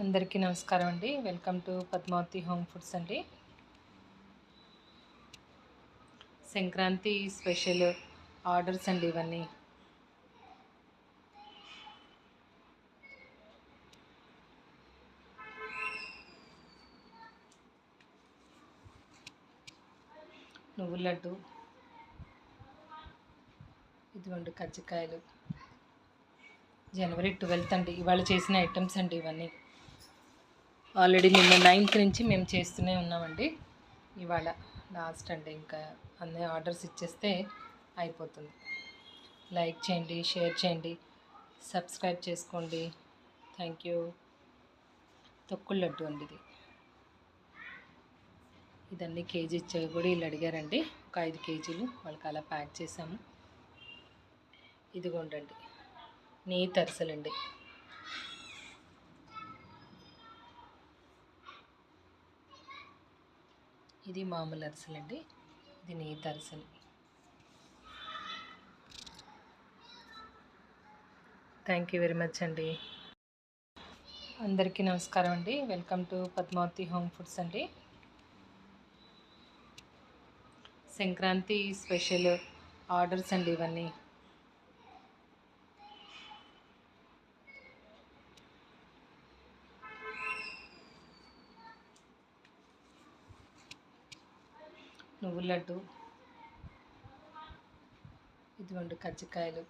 అందరికీ నమస్కారం అండి. Welcome to Padmavati home foods అండి. సంక్రాంతి స్పెషల్ ఆర్డర్స్ అండి ఇవన్నీ. నువ్వుల లడ్డు, ఇదిగోండి కజ్జికాయలు. జనవరి 12th అండి ఇవాళ చేసిన ఐటమ్స్ అండి ఇవన్నీ. ఆల్రెడీ నిన్న 9th నుంచి మేము చేస్తూనే ఉన్నామండి. ఇవాళ లాస్ట్ అండి, ఇంకా అన్ని ఆర్డర్స్ ఇచ్చేస్తే అయిపోతుంది. లైక్ చేయండి, షేర్ చేయండి, సబ్స్క్రైబ్ చేసుకోండి. Thank you. తొక్కుల లడ్డు అండి ఇది. ఇదన్నీ కేజీ ఇచ్చేవి కూడా వీళ్ళు అడిగారండి. ఒక 5 కేజీలు వాళ్ళకి అలా ప్యాక్ చేసాము. ఇదిగోండి నెయ్యి తరిసెలండి. ఇది మామూలు అరిసెలండి, ఇది నెయ్యి తరిసెలు. థ్యాంక్ యూ వెరీ మచ్ అండి. అందరికీ నమస్కారం అండి. Welcome to Padmavati home foods అండి. సంక్రాంతి స్పెషల్ ఆర్డర్స్ అండి ఇవన్నీ. నువ్వుల లడ్డు, ఇదిగోండి కజ్జికాయలు.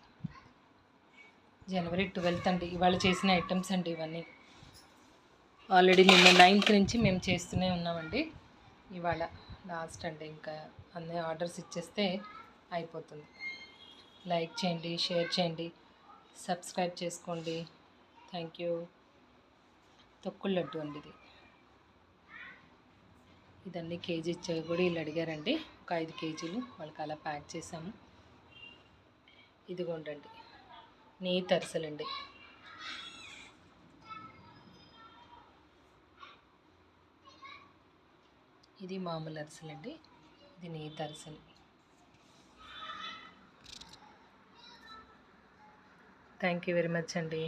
జనవరి 12th అండి ఇవాళ చేసిన ఐటమ్స్ అండి ఇవన్నీ. ఆల్రెడీ నిన్న 9th నుంచి మేము చేస్తూనే ఉన్నామండి. ఇవాళ లాస్ట్ అండి, ఇంకా అన్ని ఆర్డర్స్ ఇచ్చేస్తే అయిపోతుంది. లైక్ చేయండి, షేర్ చేయండి, సబ్స్క్రైబ్ చేసుకోండి. Thank you. తొక్కుల లడ్డు అండి ఇది. ఇదన్నీ కేజీ ఇచ్చేవి కూడా వీళ్ళు అడిగారండి. ఒక 5 కేజీలు వాళ్ళకి అలా ప్యాక్ చేసాము. ఇదిగోండి నెయ్యి తరిసెలండి. ఇది మామూలు అరిసెలండి, ఇది నెయ్యి తరిసెలు. థ్యాంక్ యూ వెరీ మచ్ అండి.